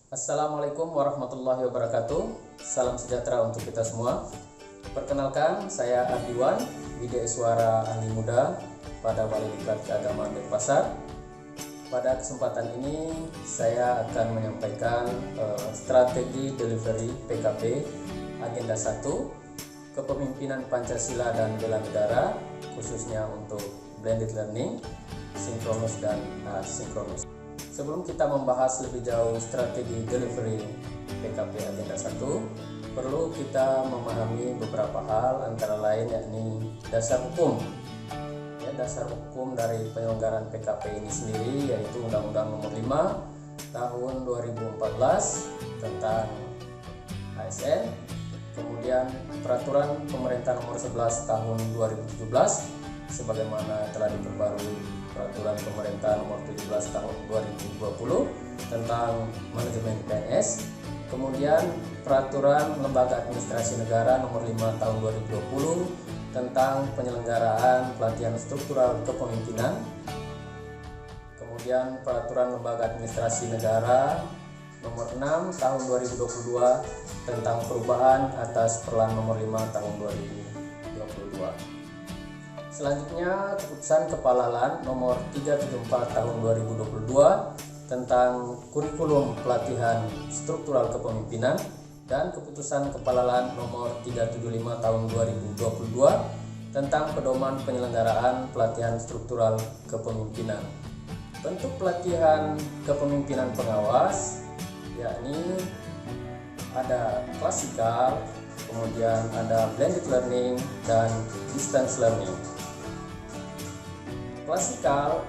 Assalamualaikum warahmatullahi wabarakatuh. Salam sejahtera untuk kita semua. Perkenalkan, saya Ardiwan, Widya Iswara Ahli Muda pada Balai Diklat Keagamaan Denpasar. Pada kesempatan ini saya akan menyampaikan strategi delivery PKP Agenda 1 Kepemimpinan Pancasila dan Bela Negara, khususnya untuk blended learning, sinkronus dan asinkronus. Sebelum kita membahas lebih jauh strategi delivery PKP Agenda 1, perlu kita memahami beberapa hal, antara lain yakni dasar hukum. Dasar hukum dari penyelenggaraan PKP ini sendiri yaitu Undang-Undang Nomor 5 Tahun 2014 tentang ASN, kemudian Peraturan Pemerintah Nomor 11 Tahun 2017 sebagaimana telah diperbarui Peraturan Pemerintah Nomor 17 Tahun 2020 tentang manajemen PNS, kemudian Peraturan Lembaga Administrasi Negara Nomor 5 Tahun 2020 tentang penyelenggaraan pelatihan struktural kepemimpinan, kemudian Peraturan Lembaga Administrasi Negara Nomor 6 Tahun 2022 tentang perubahan atas Perlan Nomor 5 Tahun 2022. Selanjutnya, Keputusan Kepala LAN Nomor 374 Tahun 2022 tentang kurikulum pelatihan struktural kepemimpinan dan Keputusan Kepala LAN Nomor 375 Tahun 2022 tentang pedoman penyelenggaraan pelatihan struktural kepemimpinan. Bentuk pelatihan kepemimpinan pengawas yakni ada klasikal, kemudian ada blended learning dan distance learning. Klasikal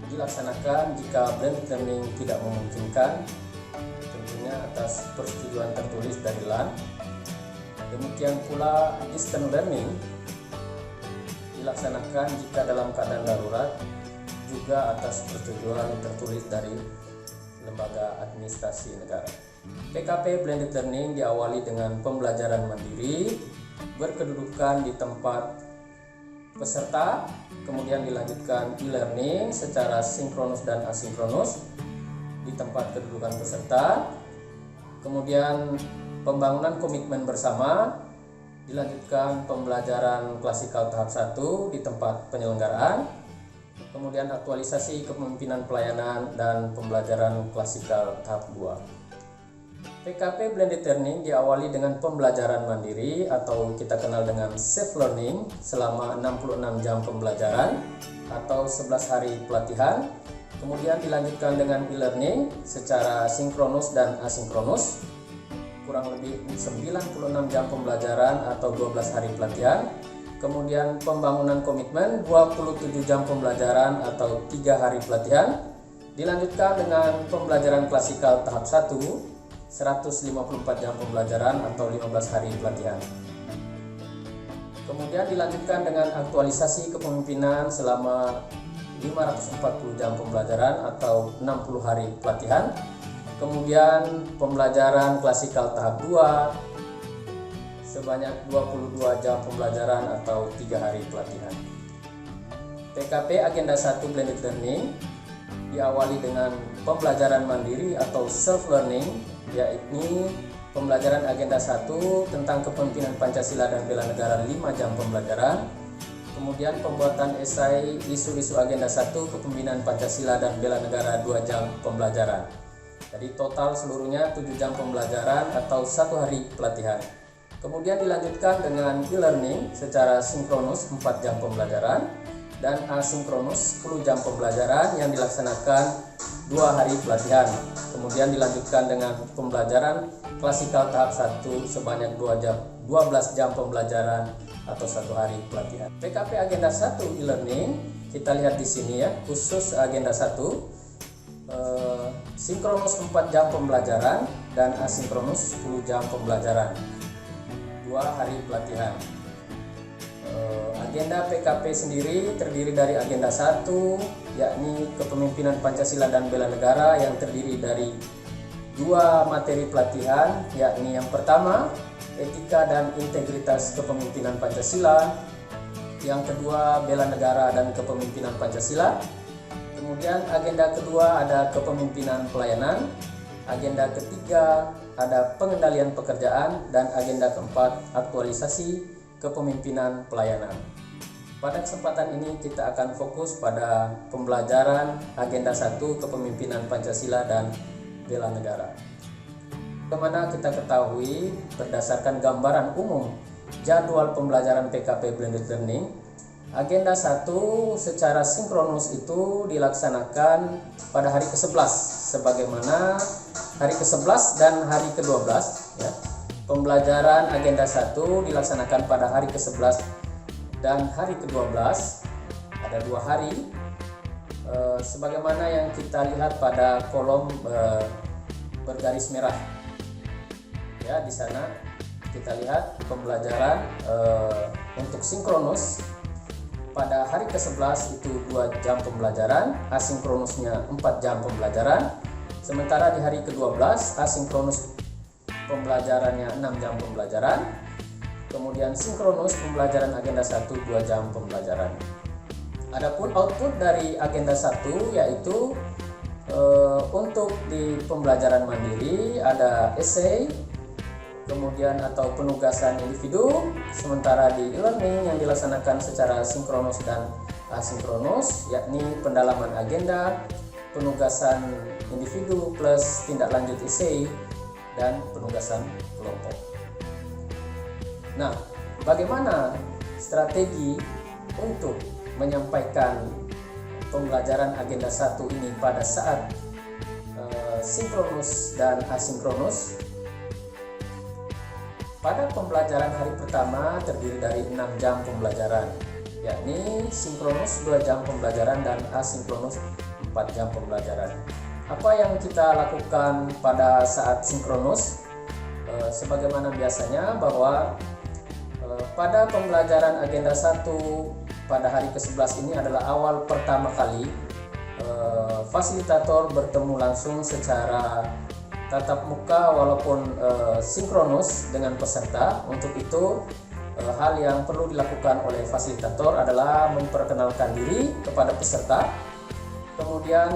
dilaksanakan jika blended learning tidak memungkinkan, tentunya atas persetujuan tertulis dari LAN. Demikian pula distance learning dilaksanakan jika dalam keadaan darurat, juga atas persetujuan tertulis dari Lembaga Administrasi Negara. PKP blended learning diawali dengan pembelajaran mandiri berkedudukan di tempat peserta, kemudian dilanjutkan e-learning secara sinkronus dan asinkronus di tempat kedudukan peserta, kemudian pembangunan komitmen bersama, dilanjutkan pembelajaran klasikal tahap 1 di tempat penyelenggaraan, kemudian aktualisasi kepemimpinan pelayanan dan pembelajaran klasikal tahap 2. PKP blended learning diawali dengan pembelajaran mandiri atau kita kenal dengan self learning selama 66 jam pembelajaran atau 11 hari pelatihan, kemudian dilanjutkan dengan e-learning secara sinkronus dan asinkronus kurang lebih 96 jam pembelajaran atau 12 hari pelatihan, kemudian pembangunan komitmen 27 jam pembelajaran atau 3 hari pelatihan, dilanjutkan dengan pembelajaran klasikal tahap 1 154 jam pembelajaran atau 15 hari pelatihan. Kemudian dilanjutkan dengan aktualisasi kepemimpinan selama 540 jam pembelajaran atau 60 hari pelatihan. Kemudian pembelajaran klasikal tahap 2 sebanyak 22 jam pembelajaran atau 3 hari pelatihan. PKP Agenda 1 Blended Learning diawali dengan pembelajaran mandiri atau self learning, yakni pembelajaran Agenda 1 tentang kepemimpinan Pancasila dan Bela Negara 5 jam pembelajaran, kemudian pembuatan esai isu-isu Agenda 1 kepemimpinan Pancasila dan Bela Negara 2 jam pembelajaran. Jadi total seluruhnya 7 jam pembelajaran atau 1 hari pelatihan. Kemudian dilanjutkan dengan e-learning secara sinkronus 4 jam pembelajaran dan asinkronus 10 jam pembelajaran yang dilaksanakan 2 hari pelatihan. Kemudian dilanjutkan dengan pembelajaran klasikal tahap 1 sebanyak 12 jam pembelajaran atau 1 hari pelatihan. PKP Agenda 1 e-learning kita lihat di sini ya, khusus Agenda 1 sinkronus 4 jam pembelajaran dan asinkronus 10 jam pembelajaran, 2 hari pelatihan. Agenda PKP sendiri terdiri dari Agenda 1 yakni kepemimpinan Pancasila dan Bela Negara yang terdiri dari 2 materi pelatihan, yakni yang pertama etika dan integritas kepemimpinan Pancasila, yang kedua Bela Negara dan kepemimpinan Pancasila, kemudian agenda kedua ada kepemimpinan pelayanan, Agenda ketiga ada pengendalian pekerjaan, dan agenda keempat aktualisasi kepemimpinan pelayanan. Pada kesempatan ini kita akan fokus pada pembelajaran agenda 1 kepemimpinan Pancasila dan bela negara. Bagaimana kita ketahui berdasarkan gambaran umum jadwal pembelajaran PKP Blended Learning, agenda 1 secara sinkronus itu dilaksanakan pada hari ke-11, sebagaimana hari ke-11 dan hari ke-12 ya. Pembelajaran agenda 1 dilaksanakan pada hari ke-11 dan hari ke-12, ada 2 hari, sebagaimana yang kita lihat pada kolom bergaris merah ya. Di sana kita lihat pembelajaran untuk sinkronus pada hari ke-11 itu 2 jam pembelajaran, asinkronusnya 4 jam pembelajaran. Sementara di hari ke-12 asinkronus pembelajarannya 6 jam pembelajaran. Kemudian sinkronus pembelajaran agenda 1 2 jam pembelajaran. Adapun output dari agenda 1 yaitu untuk di pembelajaran mandiri ada essay, kemudian atau penugasan individu, sementara di e-learning yang dilaksanakan secara sinkronus dan asinkronus yakni pendalaman agenda, penugasan individu plus tindak lanjut essay, dan penugasan kelompok. Nah, bagaimana strategi untuk menyampaikan pembelajaran agenda 1 ini pada saat sinkronus dan asinkronus? Pada pembelajaran hari pertama terdiri dari 6 jam pembelajaran, yakni sinkronus 2 jam pembelajaran dan asinkronus 4 jam pembelajaran. Apa yang kita lakukan pada saat sinkronus? Sebagaimana biasanya bahwa pada pembelajaran agenda 1 pada hari ke-11 ini adalah awal pertama kali fasilitator bertemu langsung secara tatap muka walaupun sinkronus dengan peserta. Untuk itu hal yang perlu dilakukan oleh fasilitator adalah memperkenalkan diri kepada peserta, kemudian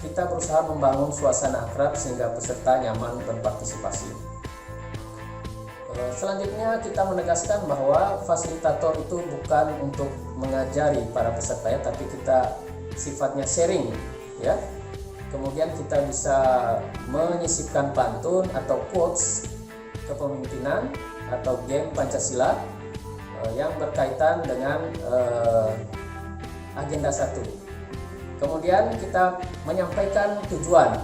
kita berusaha membangun suasana akrab sehingga peserta nyaman berpartisipasi. Selanjutnya kita menegaskan bahwa fasilitator itu bukan untuk mengajari para peserta ya, tapi kita sifatnya sharing ya. Kemudian kita bisa menyisipkan pantun atau quotes kepemimpinan atau game Pancasila yang berkaitan dengan agenda 1. Kemudian kita menyampaikan tujuan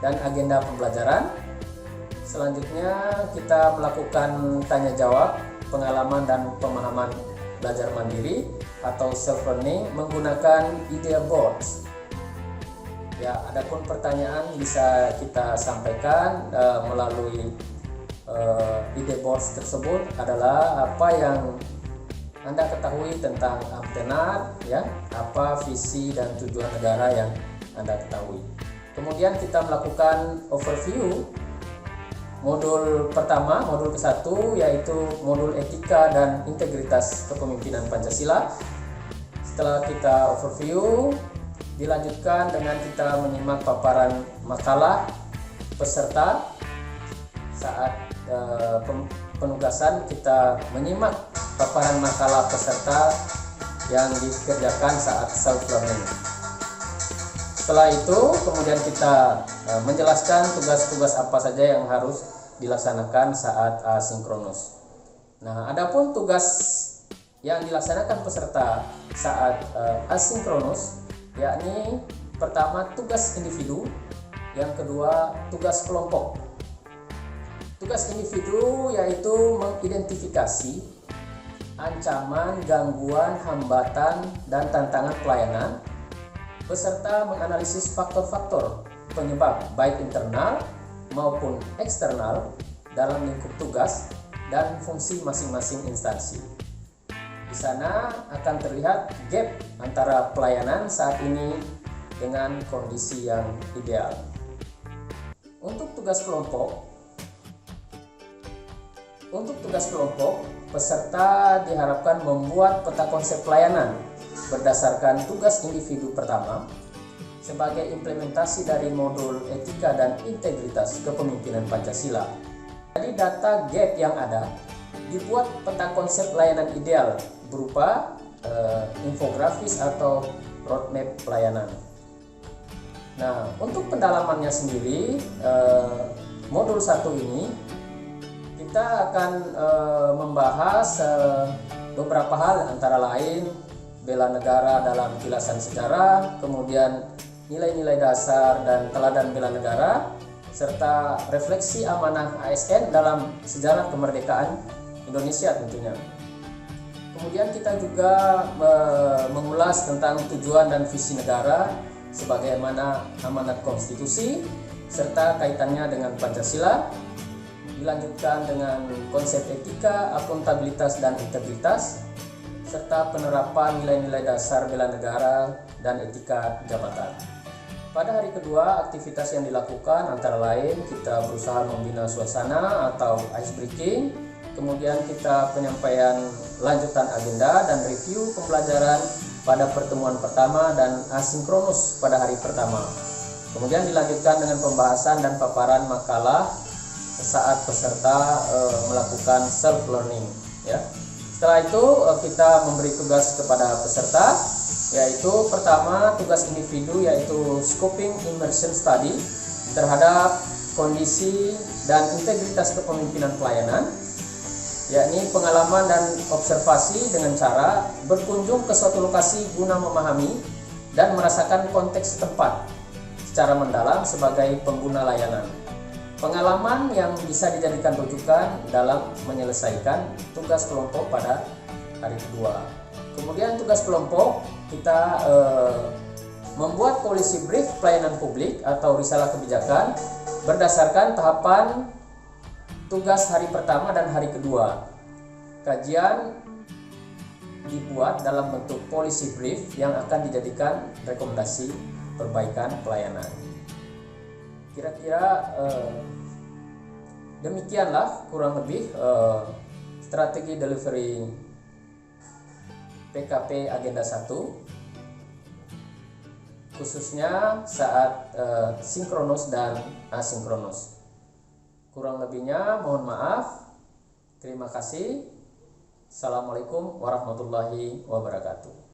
dan agenda pembelajaran. Selanjutnya kita melakukan tanya jawab, pengalaman dan pemahaman belajar mandiri atau self learning menggunakan idea boards. Ya, adapun pertanyaan bisa kita sampaikan melalui ide boards tersebut adalah apa yang Anda ketahui tentang Amtenar ya, apa visi dan tujuan negara yang Anda ketahui. Kemudian kita melakukan overview modul pertama, modul ke-1 yaitu modul etika dan integritas kepemimpinan Pancasila. Setelah kita overview, dilanjutkan dengan kita menyimak paparan makalah peserta. Saat penugasan kita menyimak paparan makalah peserta yang dikerjakan saat self learning. Setelah itu kemudian kita menjelaskan tugas-tugas apa saja yang harus dilaksanakan saat asinkronus. Nah, adapun tugas yang dilaksanakan peserta saat asinkronus yakni pertama tugas individu, yang kedua tugas kelompok. Tugas individu yaitu mengidentifikasi ancaman, gangguan, hambatan, dan tantangan pelayanan. Peserta menganalisis faktor-faktor penyebab baik internal maupun eksternal dalam lingkup tugas dan fungsi masing-masing instansi. Di sana akan terlihat gap antara pelayanan saat ini dengan kondisi yang ideal. Untuk tugas kelompok, peserta diharapkan membuat peta konsep pelayanan berdasarkan tugas individu pertama. sebagai implementasi dari modul etika dan integritas kepemimpinan Pancasila. Jadi data gap yang ada dibuat peta konsep layanan ideal berupa infografis atau roadmap pelayanan. Nah, untuk pendalamannya sendiri, modul 1 ini kita akan membahas beberapa hal, antara lain bela negara dalam kilasan sejarah, kemudian nilai-nilai dasar dan teladan bela negara, serta refleksi amanah ASN dalam sejarah kemerdekaan Indonesia tentunya. Kemudian kita juga mengulas tentang tujuan dan visi negara sebagaimana amanat konstitusi serta kaitannya dengan Pancasila. Dilanjutkan dengan konsep etika, akuntabilitas dan integritas serta penerapan nilai-nilai dasar bela negara dan etika jabatan. Pada hari kedua, aktivitas yang dilakukan antara lain kita berusaha membina suasana atau ice breaking, kemudian kita penyampaian lanjutan agenda dan review pembelajaran pada pertemuan pertama dan asinkronus pada hari pertama. Kemudian dilanjutkan dengan pembahasan dan paparan makalah saat peserta melakukan self learning ya. Setelah itu kita memberi tugas kepada peserta, yaitu pertama tugas individu yaitu scoping immersion study terhadap kondisi dan integritas kepemimpinan pelayanan, yakni pengalaman dan observasi dengan cara berkunjung ke suatu lokasi guna memahami dan merasakan konteks setempat secara mendalam sebagai pengguna layanan. Pengalaman yang bisa dijadikan rujukan dalam menyelesaikan tugas kelompok pada hari kedua. Kemudian tugas kelompok kita membuat policy brief pelayanan publik atau risalah kebijakan berdasarkan tahapan tugas hari pertama dan hari kedua. Kajian dibuat dalam bentuk policy brief yang akan dijadikan rekomendasi perbaikan pelayanan. Kira-kira demikianlah kurang lebih strategi delivery PKP Agenda 1, khususnya saat sinkronus dan asinkronus. Kurang lebihnya mohon maaf. Terima kasih. Assalamualaikum warahmatullahi wabarakatuh.